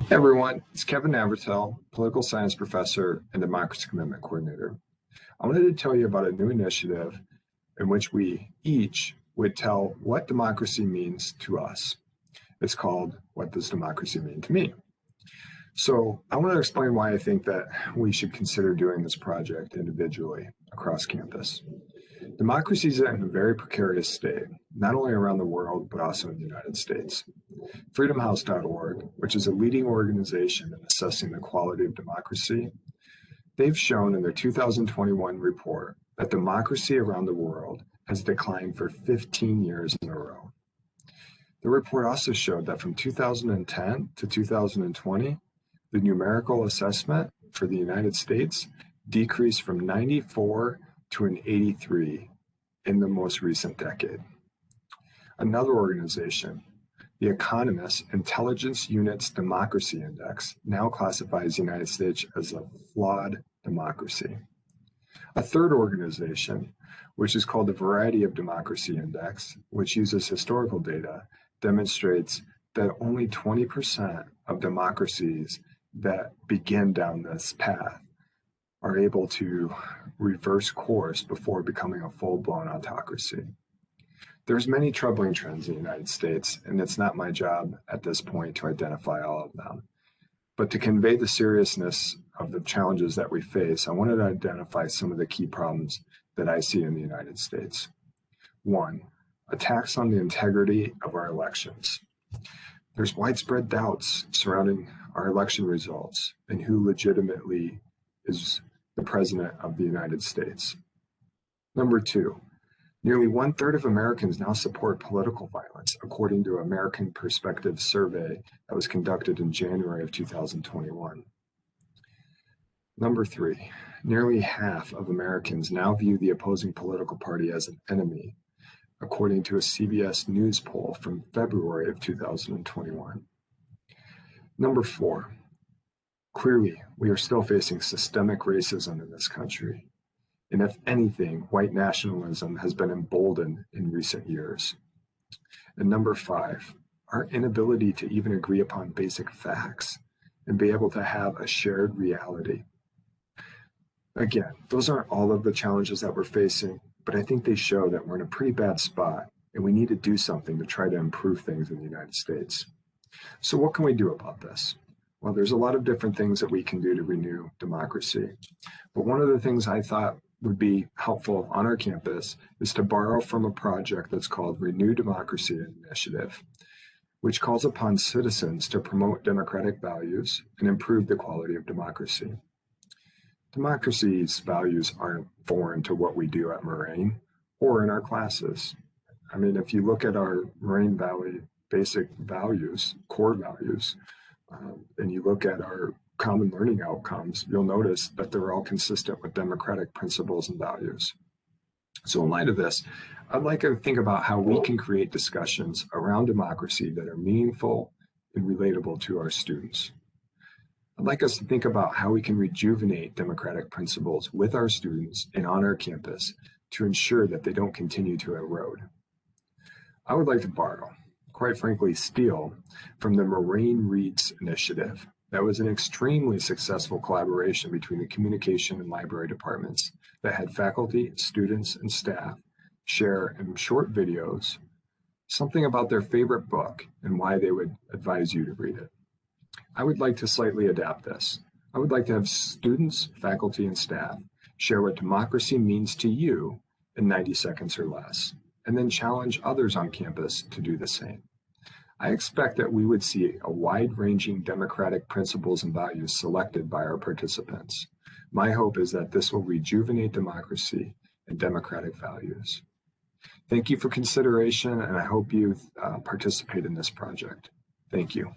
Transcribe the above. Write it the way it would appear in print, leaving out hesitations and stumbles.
Hey everyone, it's Kevin Navratil, political science professor and democracy commitment coordinator. I wanted to tell you about a new initiative in which we each would tell what democracy means to us. It's called What Does Democracy Mean to Me? So I want to explain why I think that we should consider doing this project individually across campus. Democracy is in a very precarious state, not only around the world, but also in the United States. FreedomHouse.org, which is a leading organization in assessing the quality of democracy, they've shown in their 2021 report that democracy around the world has declined for 15 years in a row. The report also showed that from 2010 to 2020, the numerical assessment for the United States decreased from 94 to an 83 in the most recent decade. Another organization, The Economist Intelligence Unit's Democracy Index, now classifies the United States as a flawed democracy. A third organization, which is called the Variety of Democracy Index, which uses historical data, demonstrates that only 20% of democracies that begin down this path are able to reverse course before becoming a full-blown autocracy. There's many troubling trends in the United States, and it's not my job at this point to identify all of them. But to convey the seriousness of the challenges that we face, I wanted to identify some of the key problems that I see in the United States. One, attacks on the integrity of our elections. There's widespread doubts surrounding our election results and who legitimately is the president of the United States. Number two, nearly 1/3 of Americans now support political violence, according to American Perspective survey that was conducted in January of 2021. Number three, nearly half of Americans now view the opposing political party as an enemy, according to a CBS News poll from February of 2021. Number four, clearly, we are still facing systemic racism in this country. And if anything, white nationalism has been emboldened in recent years. And number five, our inability to even agree upon basic facts and be able to have a shared reality. Again, those aren't all of the challenges that we're facing, but I think they show that we're in a pretty bad spot and we need to do something to try to improve things in the United States. So what can we do about this? Well, there's a lot of different things that we can do to renew democracy. But one of the things I thought would be helpful on our campus is to borrow from a project that's called Renew Democracy Initiative, which calls upon citizens to promote democratic values and improve the quality of democracy. Democracy's values aren't foreign to what we do at Moraine or in our classes. I mean, if you look at our Moraine Valley basic values, core values, and you look at our common learning outcomes, you'll notice that they're all consistent with democratic principles and values. So in light of this, I'd like to think about how we can create discussions around democracy that are meaningful and relatable to our students. I'd like us to think about how we can rejuvenate democratic principles with our students and on our campus to ensure that they don't continue to erode. I would like to borrow, quite frankly, steal from the Moraine Reads initiative. That was an extremely successful collaboration between the communication and library departments that had faculty, students, and staff share in short videos something about their favorite book and why they would advise you to read it. I would like to slightly adapt this. I would like to have students, faculty, and staff share what democracy means to you in 90 seconds or less, and then challenge others on campus to do the same. I expect that we would see a wide-ranging democratic principles and values selected by our participants. My hope is that this will rejuvenate democracy and democratic values. Thank you for consideration, and I hope you participate in this project. Thank you.